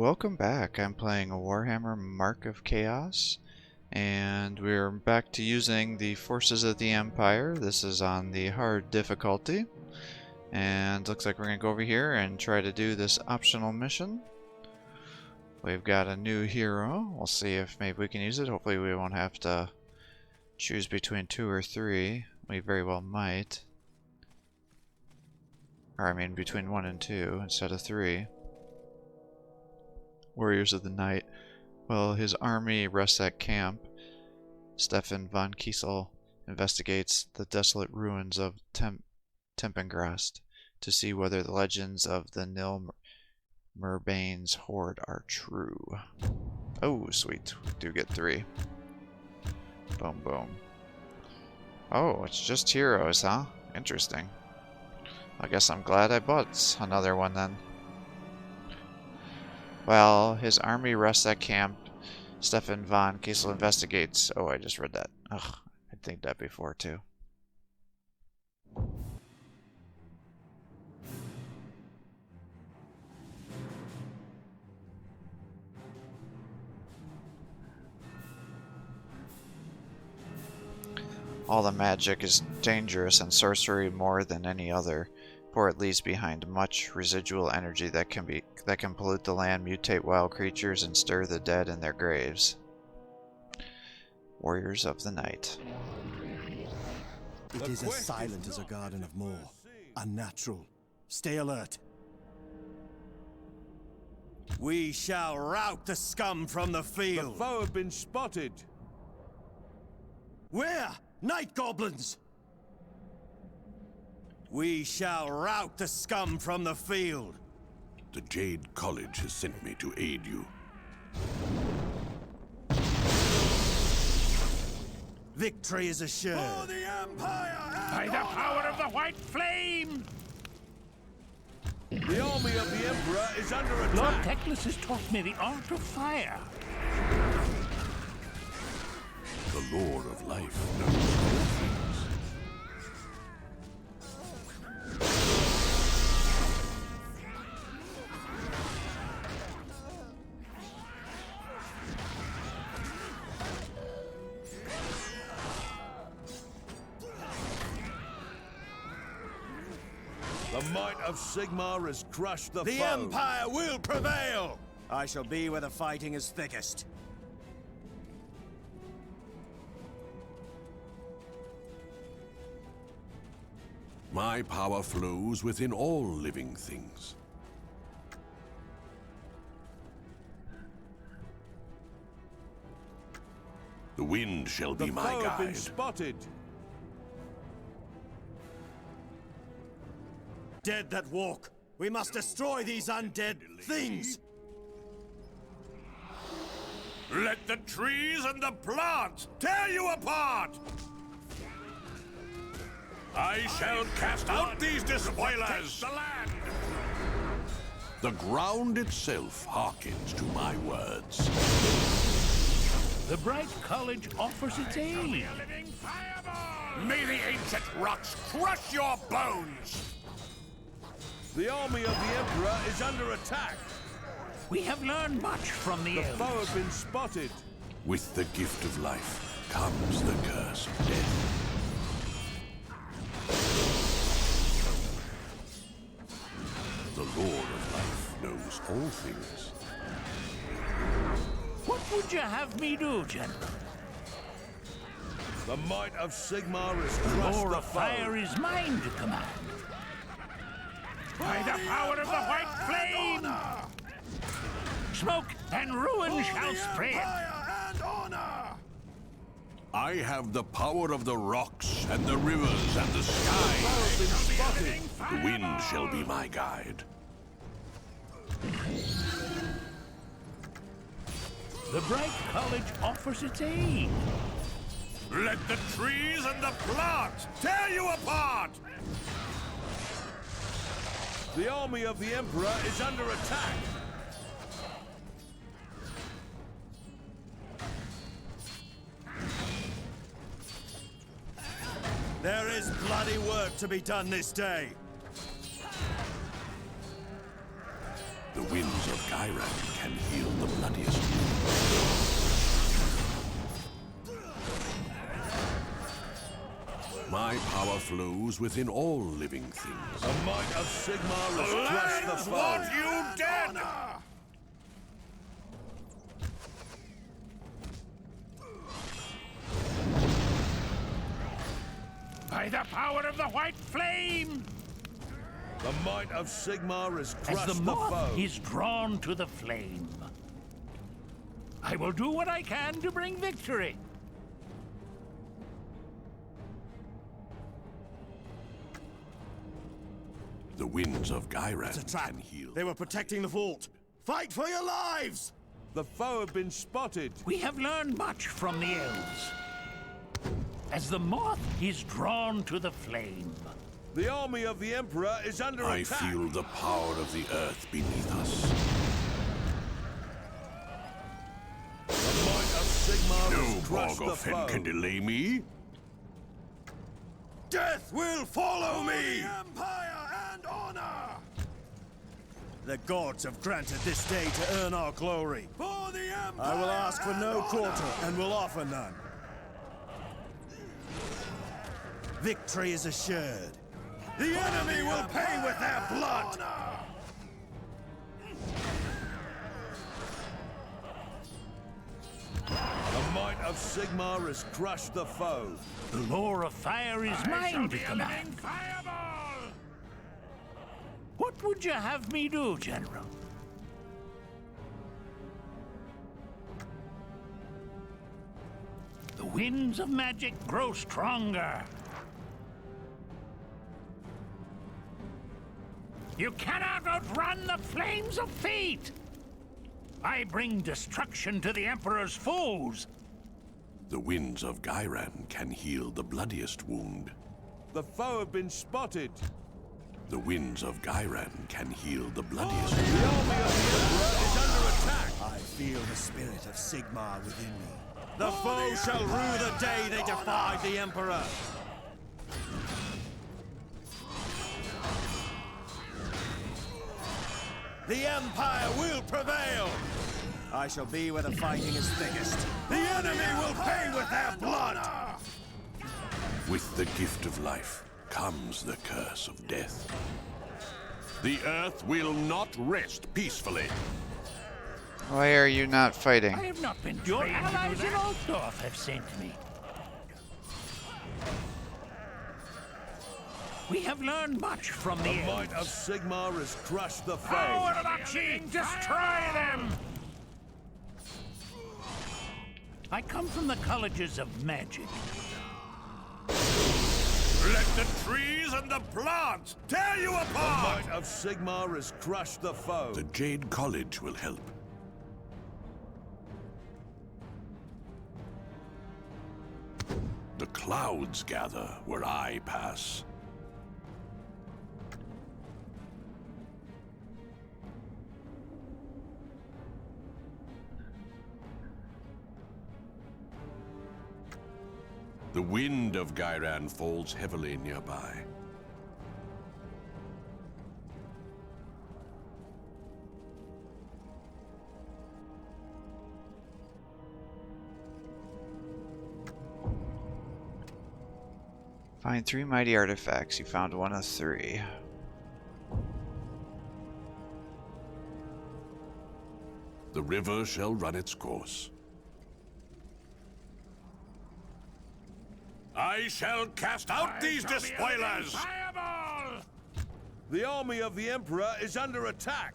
welcome back. I'm playing Warhammer Mark of Chaos, and we're back to using the Forces of the Empire. This is on the hard difficulty, and looks like we're going to go over here and try to do this optional mission. We've got a new hero. We'll see if maybe we can use it. Hopefully we won't have to choose between 2 or 3. We very well might. Or I mean between 1 and 2 instead of 3. Warriors of the Night. While his army rests at camp, Stefan von Kiesel investigates the desolate ruins of Tempengrast to see whether the legends of the Nilmerbane's horde are true. Oh, sweet. We do get 3. Boom, boom. Oh, it's just heroes, huh? Interesting. I guess I'm glad I bought another one then. While his army rests at camp, Stefan von Kiesel investigates. Oh, I just read that. Ugh, I'd think that before too. All the magic is dangerous and sorcery more than any other, for it leaves behind much residual energy that can pollute the land, mutate wild creatures, and stir the dead in their graves. Warriors of the Night. It is as silent as a garden of Moor. Unnatural. Stay alert. We shall rout the scum from the field. The foe have been spotted. Where? Night goblins! We shall rout the scum from the field. The Jade College has sent me to aid you. Victory is assured. For the Empire! By the power of the White Flame! The army of the Emperor is under attack. Lord Teclis has taught me the art of fire. The Lord of Life knows all things. The might of Sigmar has crushed the foe. The Empire will prevail! I shall be where the fighting is thickest. My power flows within all living things. The wind shall be my The foe have been guide. spotted. Dead that walk. We must destroy these undead things. Let the trees and the plants tear you apart! I shall cast out these despoilers! The land! The ground itself hearkens to my words. The Bright College offers its aid. May the ancient rocks crush your bones! The army of the Emperor is under attack. We have learned much from the The elves. foe have been spotted. With the gift of life comes the curse of death. The Lord of Life knows all things. What would you have me do, gentlemen? The might of Sigmar has The crushed Lord the of foe. Fire is mine to command. By the power of the White Flame! Smoke and ruin shall spread. I have the power of the rocks and the rivers and the sky. The wind shall be my guide. The Bright College offers its aid. Let the trees and the plants tear you apart! The army of the Emperor is under attack. There is bloody work to be done this day. The winds of Gyran can bloodiest. My power flows within all living things. The might of Sigmar has crushed the foe. Want you dead! By the power of the white flame! The might of Sigmar has As crushed the the moth foe. is drawn to the flame, I will do what I can to bring victory. The winds of Gyran It's a trap. can heal. They were protecting the vault. Fight for your lives! The foe have been spotted. We have learned much from the elves. As the moth is drawn to the flame, The army of the Emperor is under I attack. feel the power of the earth beneath us. The might of Sigmar No has crushed the Bogothen foe. can delay me. Death will follow me! Empire and honor! The gods have granted this day to earn our glory. For the Empire! I will ask for no quarter and will offer none. Victory is assured. The enemy will pay with their blood! The might of Sigmar has crushed the foe. the lore of fire is mine to command. Fireball! What would you have me do, General? The winds of magic grow stronger. You cannot outrun the flames of fate! I bring destruction to the Emperor's foes! The winds of Gyran can heal the bloodiest wound. The foe have been spotted. The winds of Gyran can heal the bloodiest The wound. army of the Emperor is under attack. I feel the spirit of Sigmar within me. The foe shall rue the day they defied the Emperor! The Empire will prevail! I shall be where the fighting is thickest. The enemy will pay with their blood! With the gift of life comes the curse of death. The earth will not rest peacefully. Why are you not fighting? I have not been Your allies in Altdorf have sent me. We have learned much from the The might of elves. Sigmar has crushed the foe. Power of Akshi, destroy them! I come from the colleges of magic. Let the trees and the plants tear you apart! The might of Sigmar has crushed the foe. The Jade College will help. The clouds gather where I pass. The wind of Gyran falls heavily nearby. Find 3 mighty artifacts. You found one of 3. The river shall run its course. I shall cast out these despoilers! Fireball! The army of the Emperor is under attack.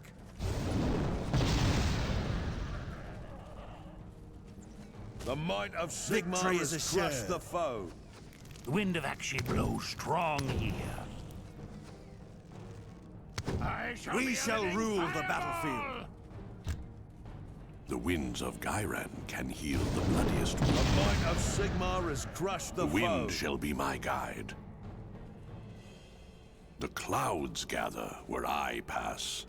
The might of Sigmar Victory has is crushed assured. the foe. The wind of Akshi blows strong here. We shall rule the battlefield. The winds of Gyran can heal the bloodiest wound. The might of Sigmar has crushed the The foe. wind shall be my guide. The clouds gather where I pass.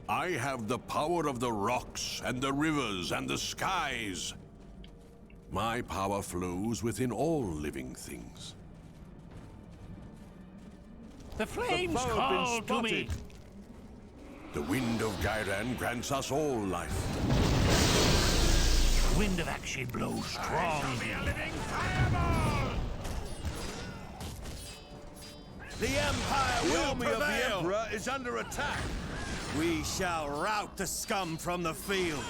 I have the power of the rocks and the rivers and the skies. My power flows within all living things. The flames foe have been call to me. spotted. The wind of Gyran grants us all life. The wind of Akshi blows strong. Be a living fireball! The Empire The will army of the prevail! Emperor is under attack. We shall rout the scum from the field.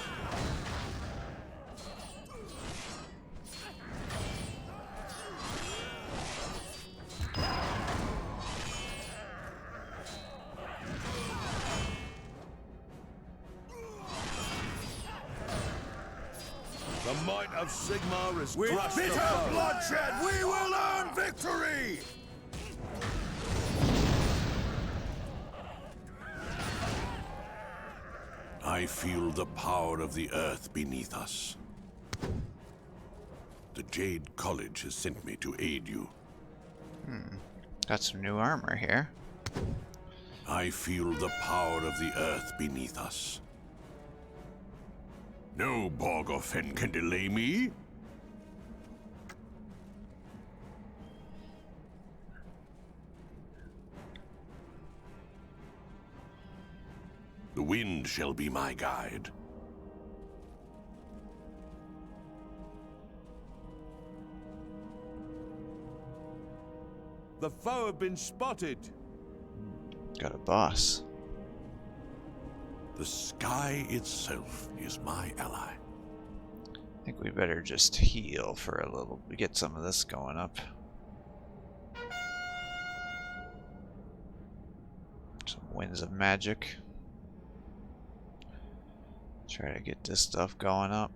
The might of Sigmar is With crushed the bitter foe. bloodshed, we will earn victory! I feel the power of the earth beneath us. The Jade College has sent me to aid you. Got some new armor here. I feel the power of the earth beneath us. No Borg or Fen can delay me. The wind shall be my guide. The foe have been spotted. Got a boss. The sky itself is my ally. I think we better just heal for a little. Get some of this going up. Some winds of magic. Try to get this stuff going up.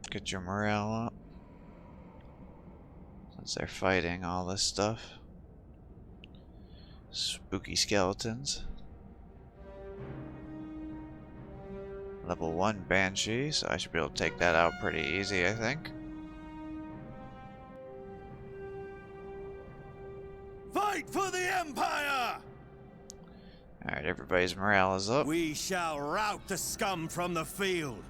Get your morale up. Since they're fighting all this stuff. Spooky skeletons. Level 1 Banshee, so I should be able to take that out pretty easy, I think. Fight for the Empire! Alright, everybody's morale is up. We shall rout the scum from the field.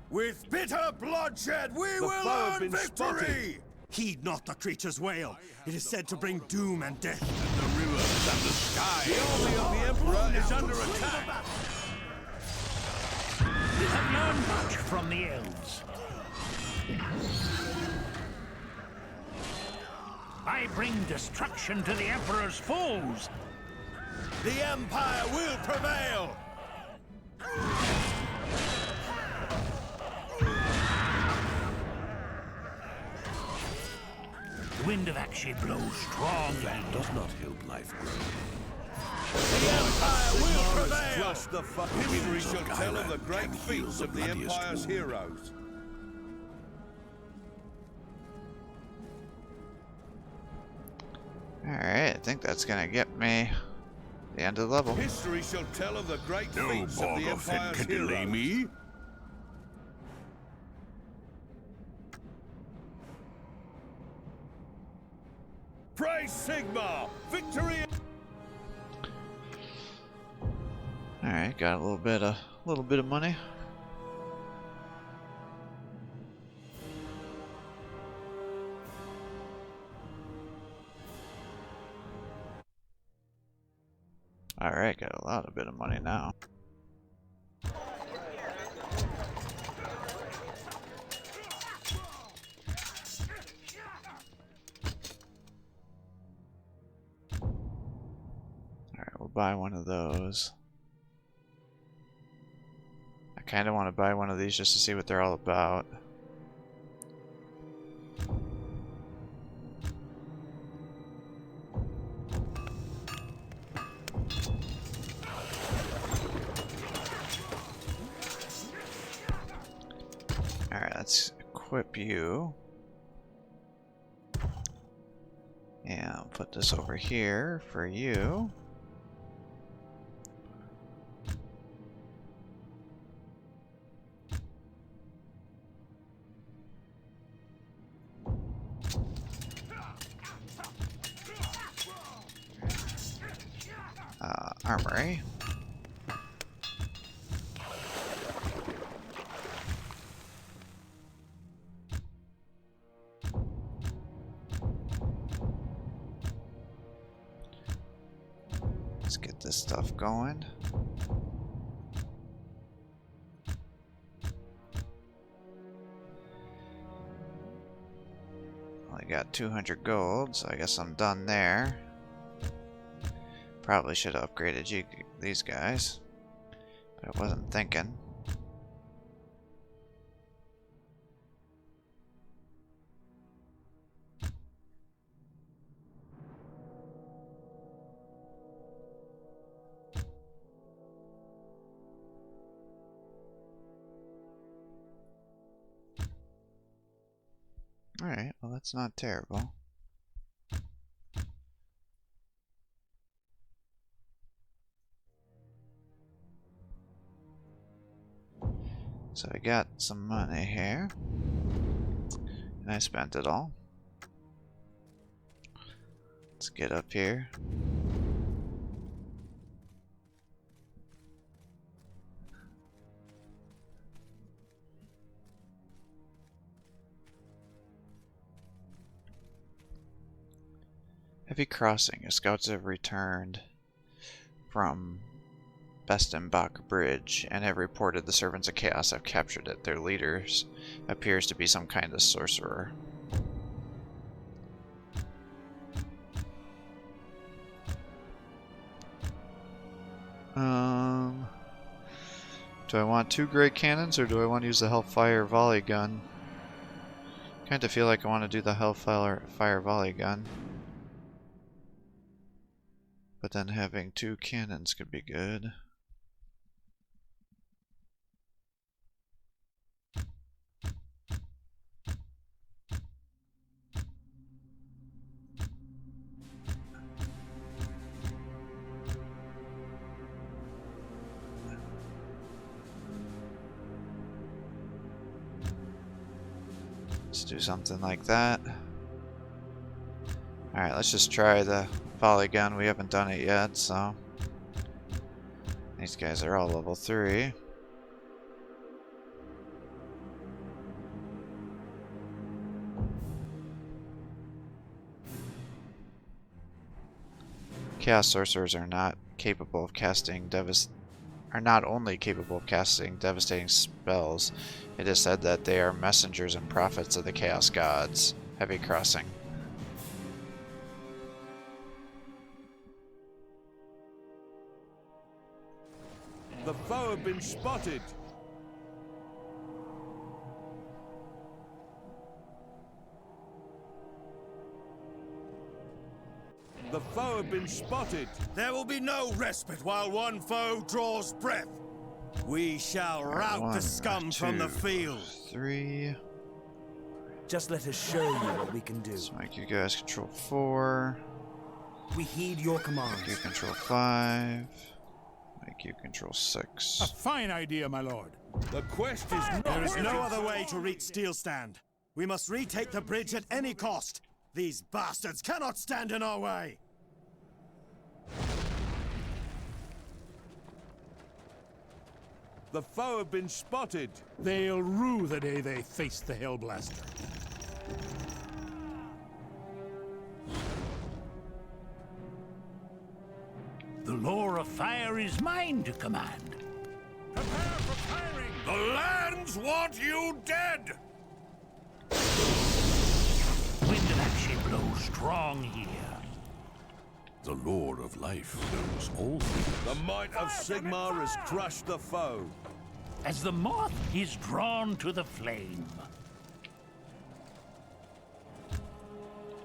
With bitter bloodshed, we will foe have earn been victory! spotted. Heed not the creature's wail. It is said to bring doom and death. The rivers and the sky. The army of the Emperor is under attack. We have learned much from the elves. I bring destruction to the Emperor's foes. The Empire will prevail! The wind of Akshi blows strong. That does not help life grow. The Empire will prevail! Crushed the foe. History shall tell of the Gyran great can heal feats the of the bloodiest Empire's wound. heroes. Alright, I think that's gonna get me the end of the level. History shall tell of the great No feats of Borg the or Fen Empire's can delay heroes. me. Praise Sigmar! Victory! Alright, got a little bit of money. Alright, got a lot of bit of money now. Alright, we'll buy one of those. I kind of want to buy one of these just to see what they're all about. Alright, let's equip you. And I'll put this over here for you. Armory. Let's get this stuff going. I got 200 gold, so I guess I'm done there. Probably should have upgraded these guys, but I wasn't thinking. Alright, well that's not terrible. So I got some money here, and I spent it all. Let's get up here. Heavy crossing. Your scouts have returned from Bestenbach Bridge and have reported the servants of Chaos have captured it. Their leaders appears to be some kind of sorcerer. Do I want 2 great cannons or do I want to use the Hellfire volley gun? Kind of feel like I want to do the Hellfire volley gun. But then having 2 cannons could be good. Let's do something like that. Alright, let's just try the volley gun. We haven't done it yet, so these guys are all level 3. Chaos sorcerers are not capable of casting not only capable of casting devastating spells, it is said that they are messengers and prophets of the Chaos Gods. Heavy crossing. The foe have been spotted. The foe have been spotted. There will be no respite while one foe draws breath. We shall rout the scum from the field. 3. Just let us show you what we can do. Let's make you guys control 4. We heed your commands. Make you control 5. Make you control 6. A fine idea, my lord. The quest is There is no other way to reach Steelstand. We must retake the bridge at any cost. These bastards cannot stand in our way. The foe have been spotted. They'll rue the day they face the Hellblaster. The lore of fire is mine to command. Prepare for firing. The lands want you dead! Wind actually blows strong here. The Lord of Life knows all things. The might of Sigmar has crushed the foe. As the moth is drawn to the flame.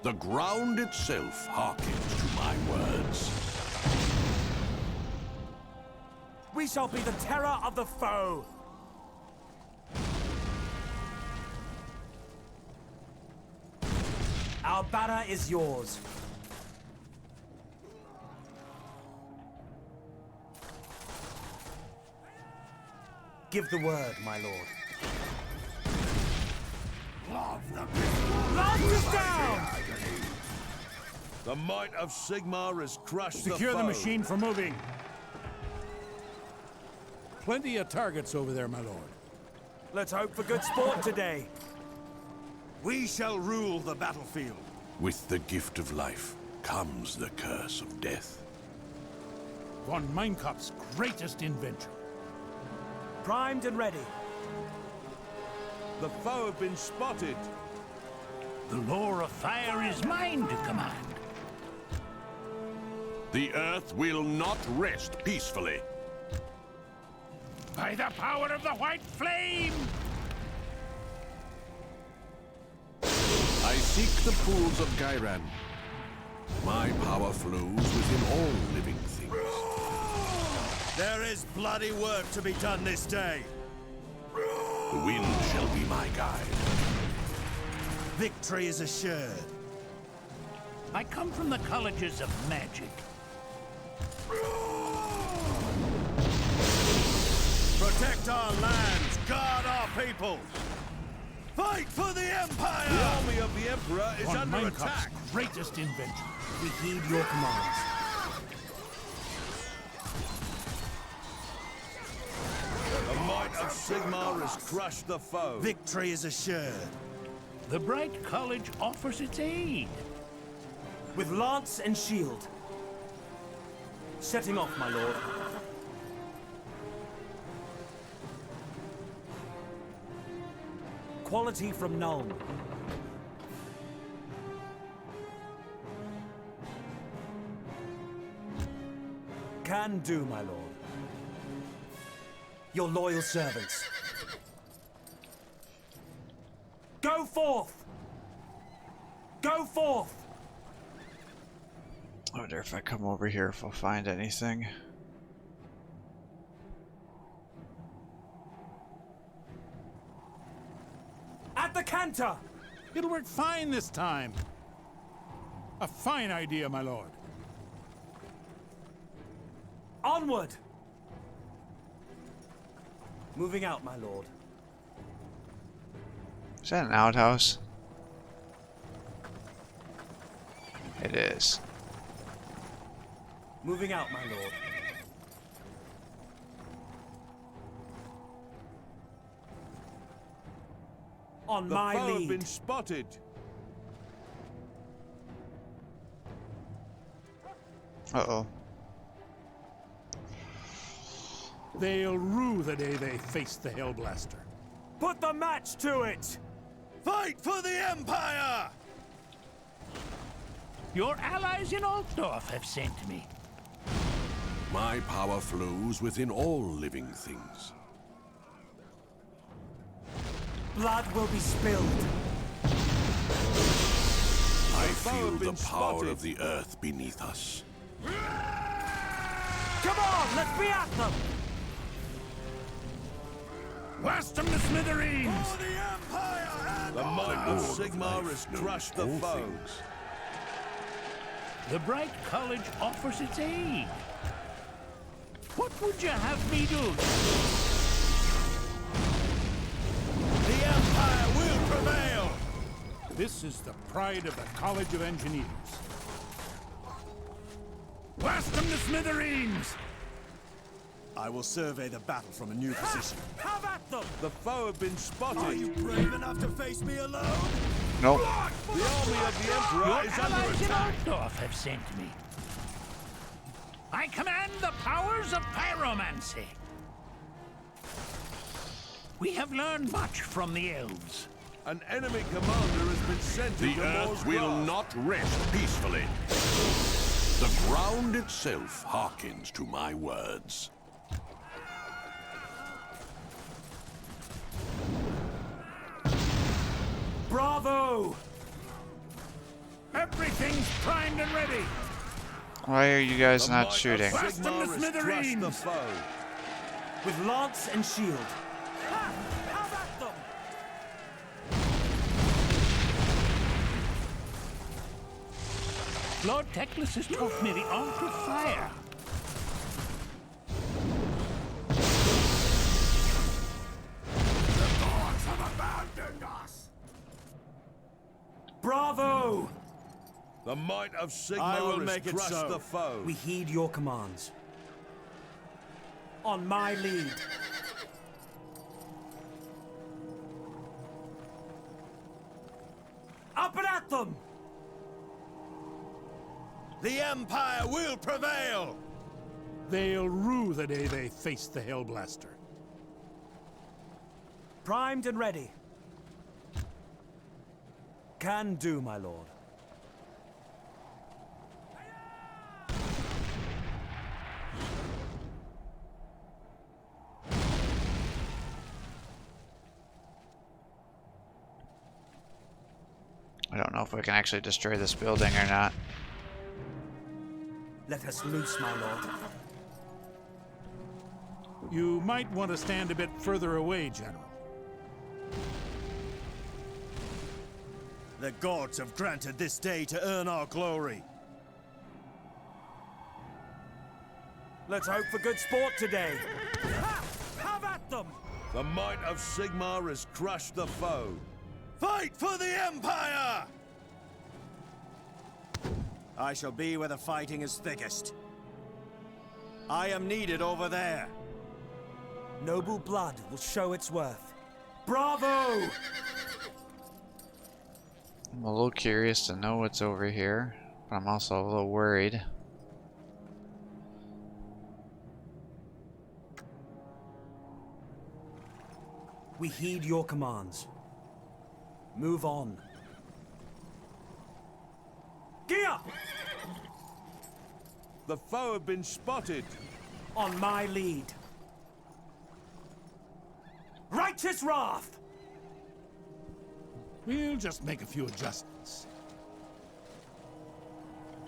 The ground itself hearkens to my words. We shall be the terror of the foe. Our banner is yours. Give the word, my lord. Lance is down! The might of Sigmar has crushed Secure the the foe. machine for moving. Plenty of targets over there, my lord. Let's hope for good sport today. We shall rule the battlefield. With the gift of life comes the curse of death. Von Meinkopf's greatest invention. Primed and ready. The foe have been spotted. The lore of fire is mine to command. The earth will not rest peacefully. By the power of the white flame! I seek the pools of Gyran. My power flows within all living things. There is bloody work to be done this day. The wind shall be my guide. Victory is assured. I come from the colleges of magic. Protect our lands, guard our people. Fight for the Empire! The army of the Emperor is under attack. Greatest invention. We heed your commands. The might of Sigmar has crushed the foe. Victory is assured. The Bright College offers its aid. With lance and shield. Setting off, my lord. Quality from Nuln. Can do, my lord. Your loyal servants. Go forth! Go forth! I wonder if I come over here if I'll find anything. At the canter! It'll work fine this time. A fine idea, my lord. Onward! Moving out, my lord. Is that an outhouse? It is. Moving out, my lord. On my foe have lead. been spotted. Uh-oh. They'll rue the day they face the Hellblaster. Put the match to it! Fight for the Empire! Your allies in Altdorf have sent me. My power flows within all living things. Blood will be spilled. I feel the power of the earth beneath us. Come on, let's be at them! Blast them to smithereens! For the Empire and The might of Lord of Sigmar life has knows crushed the all foe. things. The Bright College offers its aid. What would you have me do? The Empire will prevail! This is the pride of the College of Engineers. Blast them to smithereens! I will survey the battle from a new position. Have at them! The foe have been spotted. Are you brave enough to face me alone? Nope. The army of the Emperor Your is under allies in attack. Altdorf have sent me. I command the powers of pyromancy. We have learned much from the elves. An enemy commander has been sent The into earth Mor's will grasp. not rest peacefully. The ground itself hearkens to my words. Bravo! Everything's primed and ready. Why are you guys The not might of shooting? Blast them to Sigmar has crushed the smithereens. foe. With lance and shield. Have at them! Lord Teclis has taught me the art of fire. Bravo! The might of Sigmar I will has make it crushed so. the foe. We heed your commands. On my lead. Up and at them! The Empire will prevail! They'll rue the day they face the Hellblaster. Primed and ready. Can do, my lord. I don't know if we can actually destroy this building or not. Let us loose, my lord. You might want to stand a bit further away, General. The gods have granted this day to earn our glory. Let's hope for good sport today. Ha! Have at them! The might of Sigmar has crushed the foe. Fight for the Empire! I shall be where the fighting is thickest. I am needed over there. Noble blood will show its worth. Bravo! I'm a little curious to know what's over here, but I'm also a little worried. We heed your commands. Move on. Gear! The foe have been spotted. On my lead. Righteous wrath! We'll just make a few adjustments.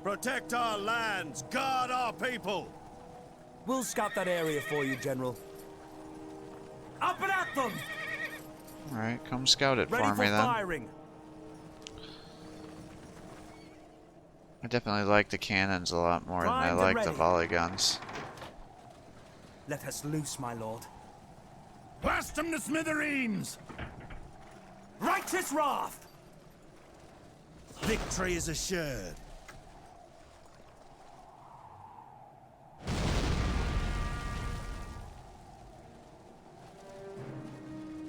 Protect our lands, guard our people. We'll scout that area for you, General. Up and at them! Alright, come scout it Ready for for me then. firing. I definitely like the cannons a lot more than I Primed and like the ready. volley guns. Let us loose, my lord. Blast them to smithereens! Righteous wrath! Victory is assured.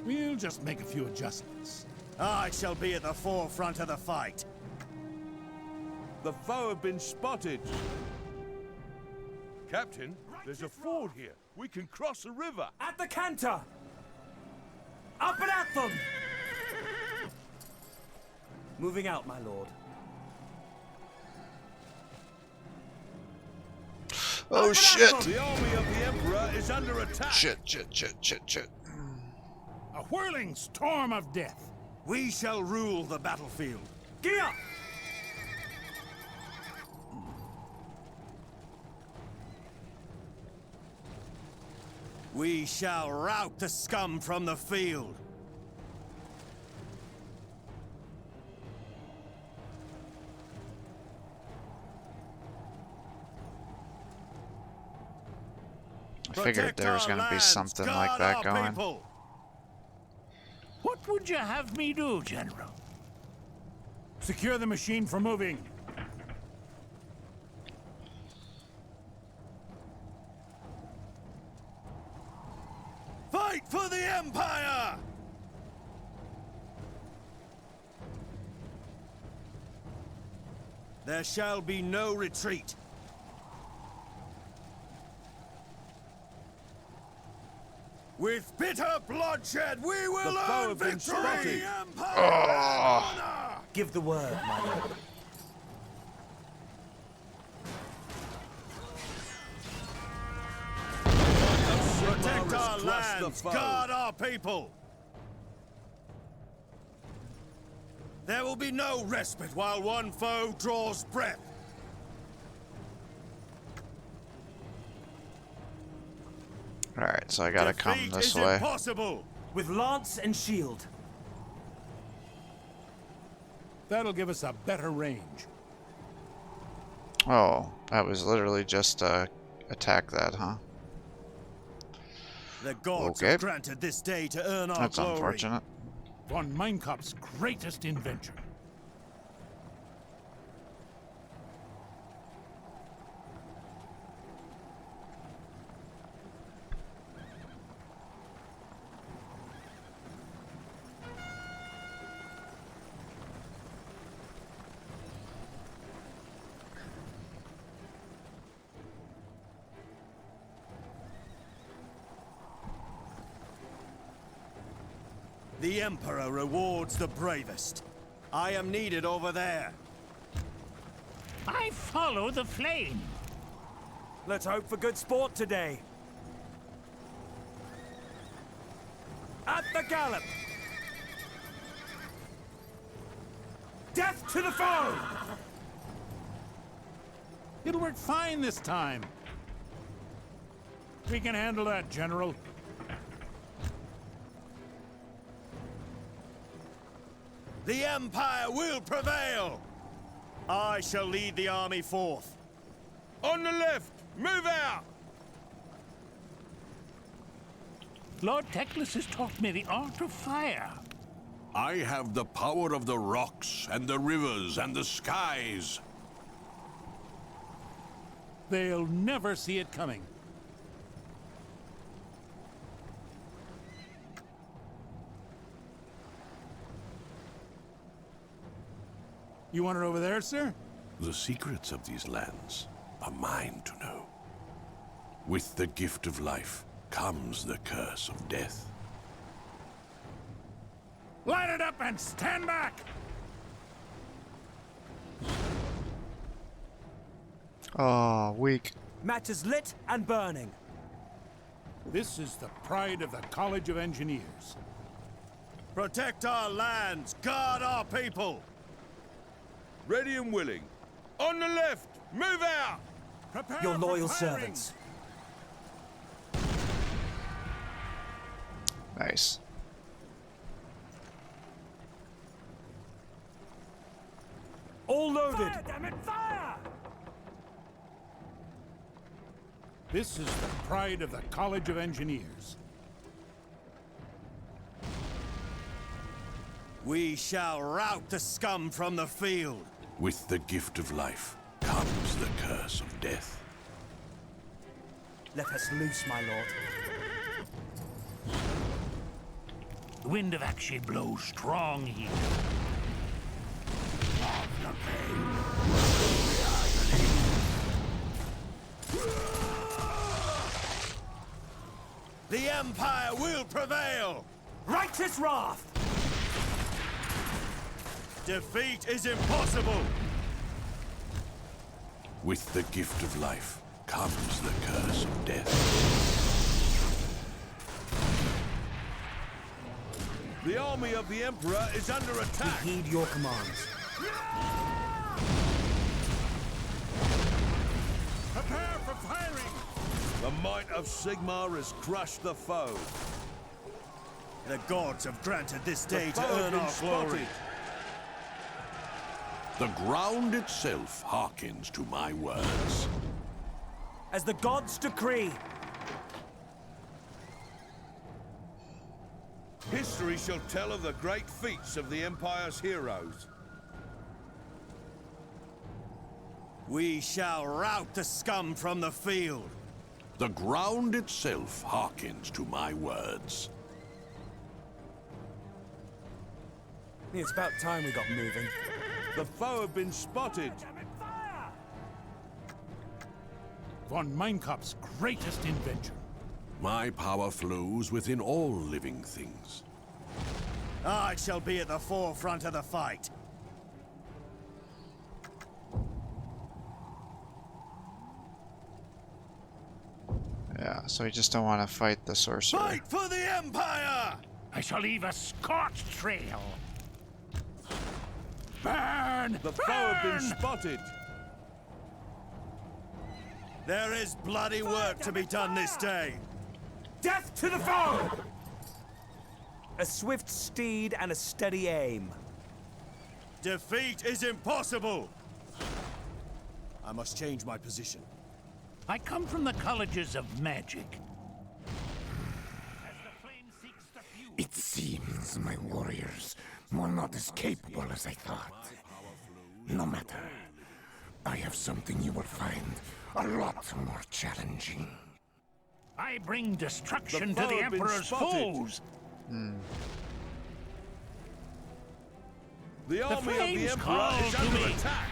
We'll just make a few adjustments. I shall be at the forefront of the fight. The foe have been spotted. Captain, there's a ford here. We can cross a river. At the canter! Up and at them! Moving out, my lord. Oh shit! The army of the Emperor is under attack. Shit, shit, shit, shit, shit. A whirling storm of death. We shall rule the battlefield. Gear! We shall rout the scum from the field. I figured there was gonna be something like that going. What would you have me do, General? Secure the machine for moving. Fight for the Empire! There shall be no retreat. With bitter bloodshed, we will The foe earn have been victory! spotted. Empire and honor! Give the word, my lord. Protect our has crushed the lands, foe. guard our people! There will be no respite while one foe draws breath. Alright, so I gotta come Defeat this is way. impossible. With lance and shield. That'll give us a better range. Oh, that was literally just attack that, huh? The gods Okay. have granted this day to earn our That's glory. unfortunate. Von Meinkopf's greatest invention. The Emperor rewards the bravest. I am needed over there. I follow the flame. Let's hope for good sport today. At the gallop! Death to the foe! It'll work fine this time. We can handle that, General. The Empire will prevail! I shall lead the army forth. On the left! Move out! Lord Teclis has taught me the art of fire. I have the power of the rocks and the rivers and the skies. They'll never see it coming. You want it over there, sir? The secrets of these lands are mine to know. With the gift of life comes the curse of death. Line it up and stand back! Oh, weak. Match is lit and burning. This is the pride of the College of Engineers. Protect our lands, guard our people. Ready and willing. On the left! Move out! Prepare Your for loyal firing. servants. Nice. All loaded. Fire, damn it, fire! This is the pride of the College of Engineers. We shall rout the scum from the field. With the gift of life comes the curse of death. Let us loose, my lord. The wind of Akshi blows strong here. The Empire will prevail! Righteous wrath! Defeat is impossible! With the gift of life comes the curse of death. The army of the Emperor is under attack! Heed your commands. Prepare for firing! The might of Sigmar has crushed the foe. The gods have granted this day The to foe earn has our been glory. spotted. The ground itself hearkens to my words. As the gods decree. History shall tell of the great feats of the Empire's heroes. We shall rout the scum from the field. The ground itself hearkens to my words. It's about time we got moving. The foe have been spotted. Von Meinkopf's greatest invention. My power flows within all living things. I shall be at the forefront of the fight. Yeah, so you just don't want to fight the sorcerer. Fight for the Empire! I shall leave a scorched trail. Burn! The foe have been Burn! spotted. There is bloody work to be done this day. Death to the foe! A swift steed and a steady aim. Defeat is impossible! I must change my position. I come from the colleges of magic. As the flame seeks to fuse. It seems my warriors were not as capable as I thought. No matter. I have something you will find a lot more challenging. I bring destruction The to foe the have been Emperor's spotted. foes. The army of the flames Emperor call is to under me. attack.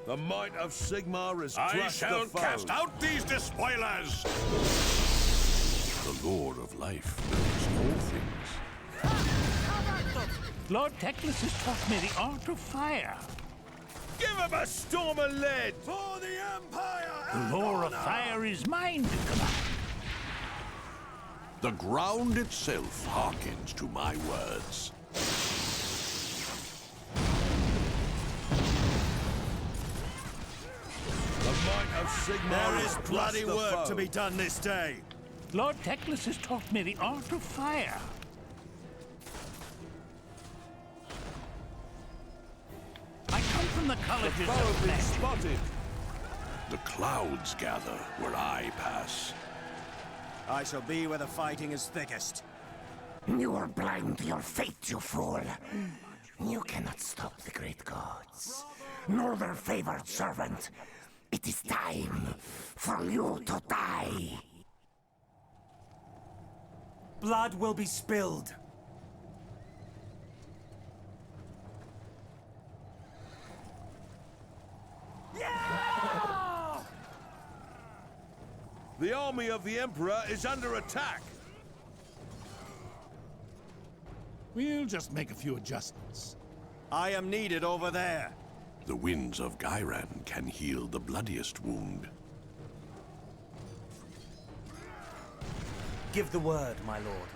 The might of Sigmar has I crushed shall the foe. cast out these despoilers! The Lord of Life knows all things. Lord Teclis has taught me the art of fire. Give him a storm of lead! For the Empire! The lore of fire is mine to command. The ground itself hearkens to my words. The might of Sigmar. There is bloody work to be done this day. Lord Teclis has taught me the art of fire. I come from the colleges of magic. Spotted. The clouds gather where I pass. I shall be where the fighting is thickest. You are blind to your fate, you fool. You cannot stop the great gods, nor their favored servant. It is time for you to die. Blood will be spilled. The army of the Emperor is under attack. We'll just make a few adjustments. I am needed over there. The winds of Gyran can heal the bloodiest wound. Give the word, my lord.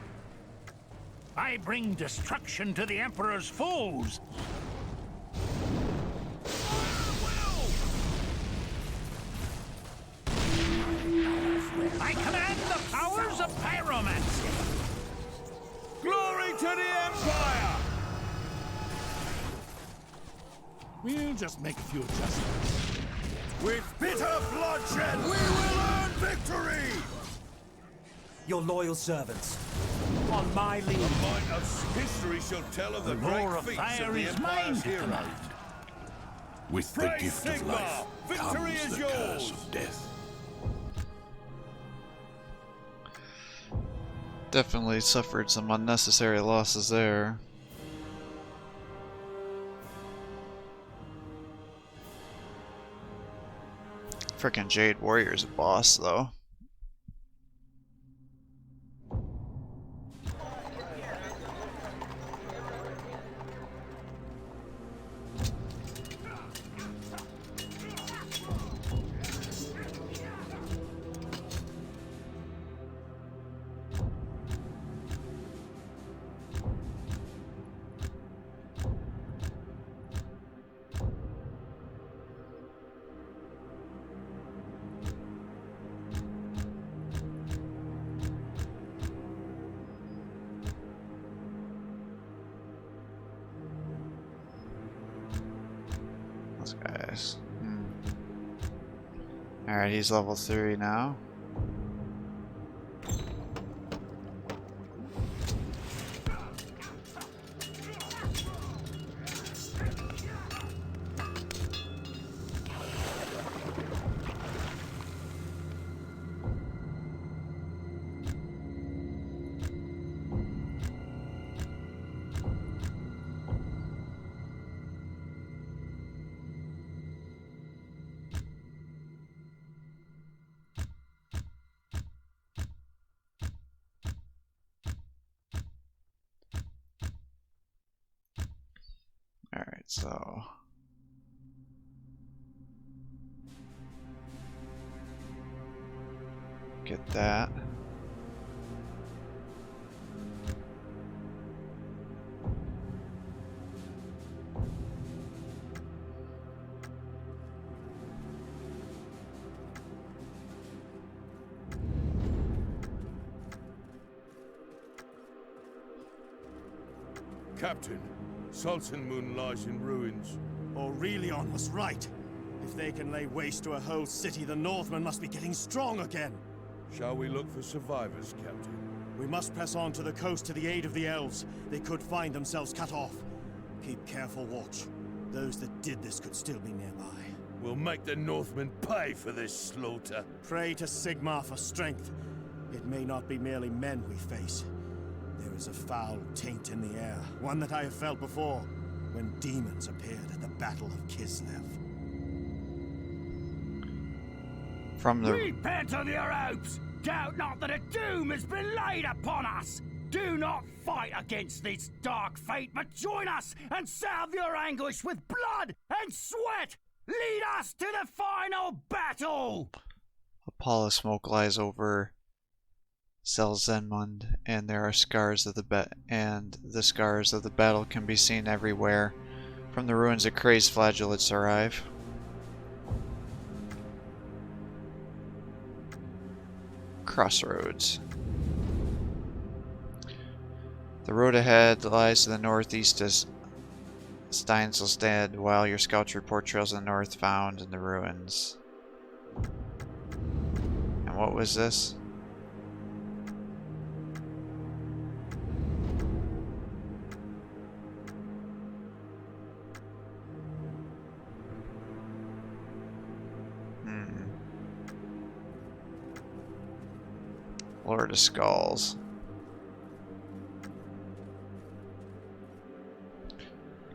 I bring destruction to the Emperor's foes. I command the powers of pyromancy. Glory to the Empire! We'll just make a few adjustments. With bitter bloodshed, we will earn victory! Your loyal servants. On my lead. The might of history shall tell of the The lore great of feats fire of the is mine Empire's to heroes. command. With the Praise gift of Sigmar! life Victory comes is the yours! curse of death. Definitely suffered some unnecessary losses there. Frickin' Jade Warrior's a boss, though. Those guys. Alright, he's level 3 now. Alright, so get that. Captain, Sultanmoon lies in ruins. Aurelion was right. If they can lay waste to a whole city, the Northmen must be getting strong again. Shall we look for survivors, Captain? We must press on to the coast to the aid of the elves. They could find themselves cut off. Keep careful watch. Those that did this could still be nearby. We'll make the Northmen pay for this slaughter. Pray to Sigmar for strength. It may not be merely men we face. There is a foul taint in the air, one that I have felt before, when demons appeared at the Battle of Kislev. From the Repent of your hopes! Doubt not that a doom has been laid upon us! Do not fight against this dark fate, but join us and salve your anguish with blood and sweat! Lead us to the final battle! A pall of smoke lies over Selzenmund, and there are scars of the scars of the battle can be seen everywhere. From the ruins, the crazed flagellates arrive. Crossroads. The road ahead lies to the northeast as Steinselstad, while your scouts report trails in the north found in the ruins. And what was this? Lord of Skulls.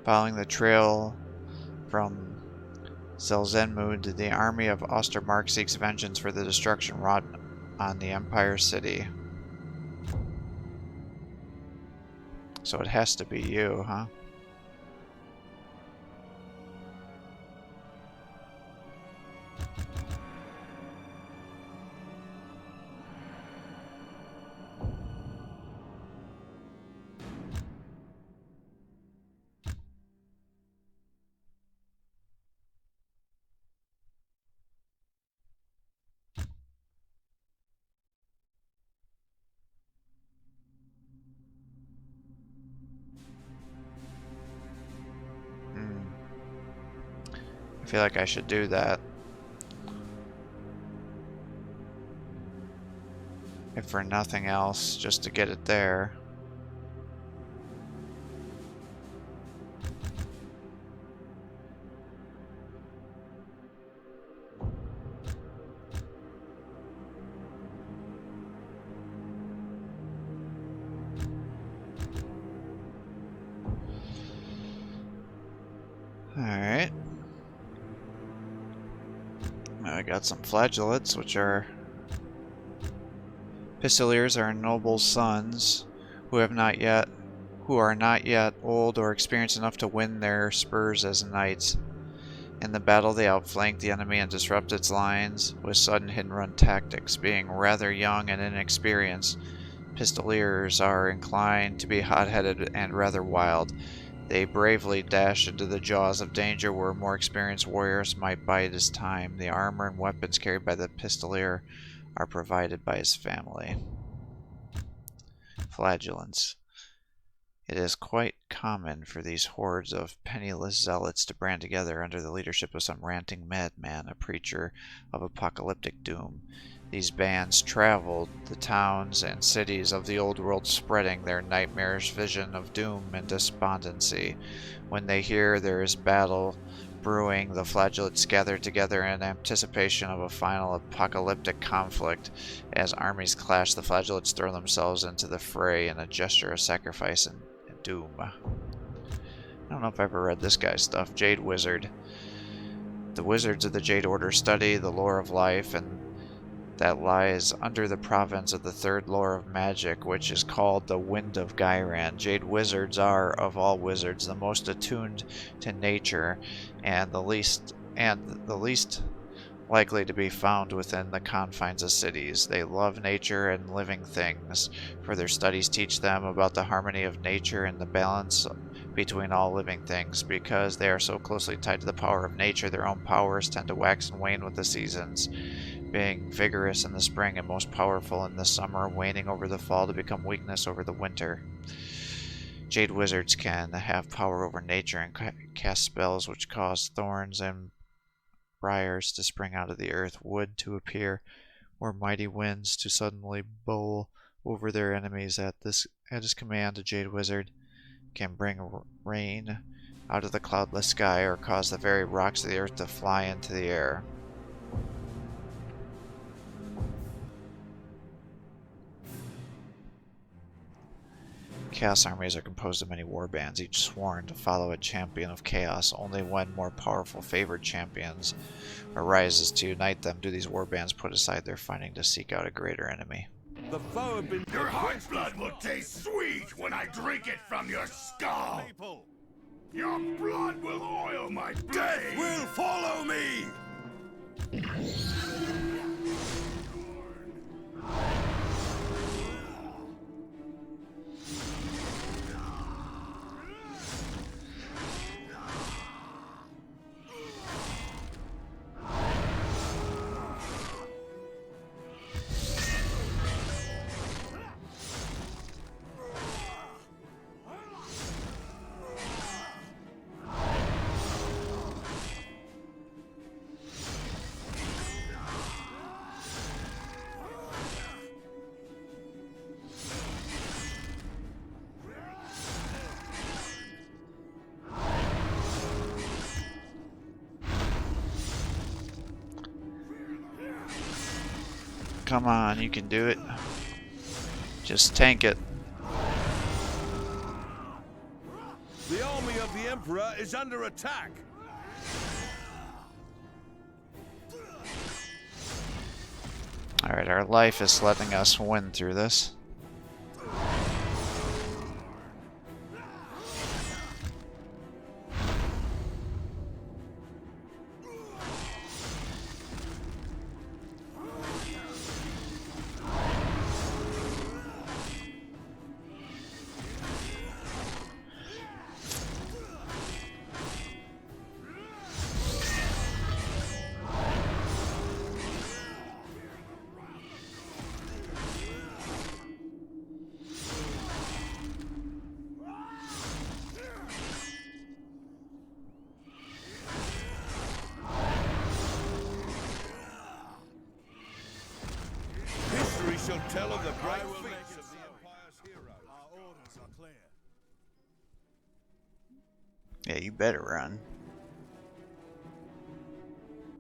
Following the trail from Selzenmund, the army of Ostermark seeks vengeance for the destruction wrought on the Empire City. So it has to be you, huh? I feel like I should do that. If for nothing else, just to get it there. Alright. I got some flagellates, which are Pistoliers are noble sons who are not yet old or experienced enough to win their spurs as knights. In the battle, they outflank the enemy and disrupt its lines with sudden hit-and-run tactics. Being rather young and inexperienced, Pistoliers are inclined to be hot-headed and rather wild. They bravely dash into the jaws of danger where more experienced warriors might bide his time. The armor and weapons carried by the Pistolier are provided by his family. Flagellants. It is quite common for these hordes of penniless zealots to band together under the leadership of some ranting madman, a preacher of apocalyptic doom. These bands traveled the towns and cities of the old world, spreading their nightmarish vision of doom and despondency. When they hear there is battle brewing, the flagellates gather together in anticipation of a final apocalyptic conflict. As armies clash, the flagellates throw themselves into the fray in a gesture of sacrifice and doom. I don't know if I've ever read this guy's stuff. Jade Wizard. The wizards of the Jade Order study the lore of life, and that lies under the province of the third lore of magic, which is called the Wind of Gyran. Jade Wizards are, of all wizards, the most attuned to nature and the least likely to be found within the confines of cities. They love nature and living things, for their studies teach them about the harmony of nature and the balance between all living things. Because they are so closely tied to the power of nature, their own powers tend to wax and wane with the seasons, being vigorous in the spring and most powerful in the summer, waning over the fall to become weakness over the winter. Jade Wizards can have power over nature and cast spells which cause thorns and briars to spring out of the earth, wood to appear, or mighty winds to suddenly blow over their enemies. At his command, a Jade Wizard can bring rain out of the cloudless sky or cause the very rocks of the earth to fly into the air. Chaos armies are composed of many warbands, each sworn to follow a champion of chaos. Only when more powerful favored champions arises to unite them do these warbands put aside their fighting to seek out a greater enemy. The foe have been... Your heart blood will taste sweet when I drink it from your skull. People, Your blood will oil my blade. death will follow me! Come on, you can do it. Just tank it. The army of the Emperor is under attack. Alright, our life is letting us win through this. History shall tell of the great feats of the Empire's heroes. Our orders are clear. Yeah, you better run.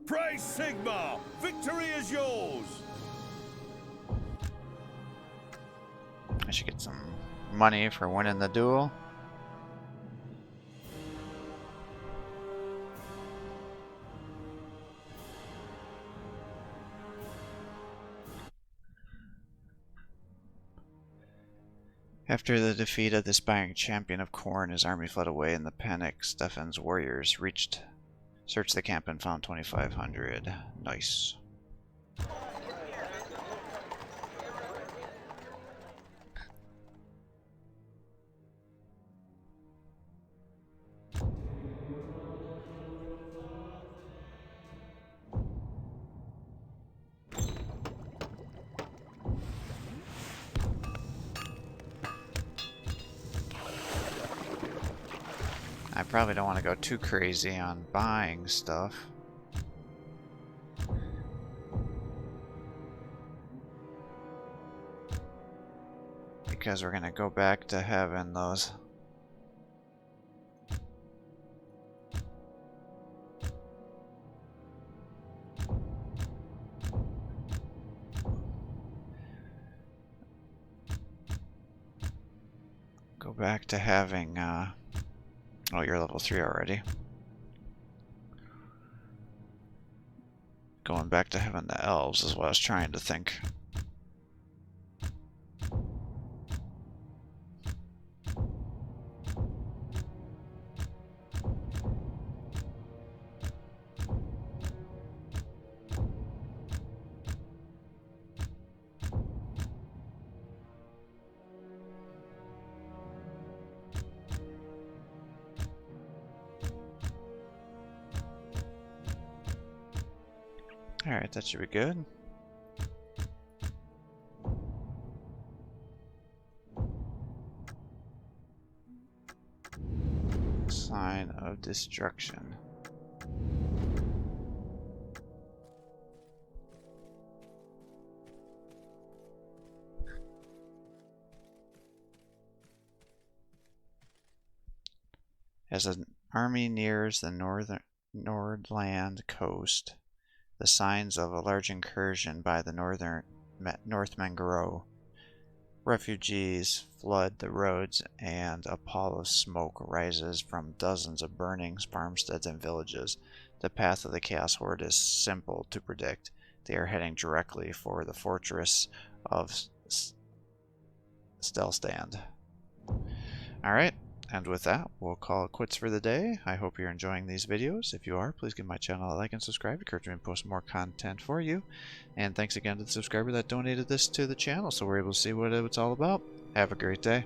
Praise Sigmar! Victory is yours! I should get some money for winning the duel. After the defeat of the aspiring champion of Khorne, his army fled away in the panic. Stefan's warriors searched the camp and found 2,500. Nice. I probably don't want to go too crazy on buying stuff. Because we're going to go back to having those. Go back to having, oh, you're level 3 already. Going back to having the elves is what I was trying to think. Alright, that should be good. Sign of destruction. As an army nears the Nordland coast, the signs of a large incursion by the Northmen grow. Refugees flood the roads, and a pall of smoke rises from dozens of burning farmsteads and villages. The path of the Chaos Horde is simple to predict. They are heading directly for the fortress of still stand. Alright, and with that, we'll call it quits for the day. I hope you're enjoying these videos. If you are, please give my channel a like and subscribe. Encourage me to post more content for you. And thanks again to the subscriber that donated this to the channel so we're able to see what it's all about. Have a great day.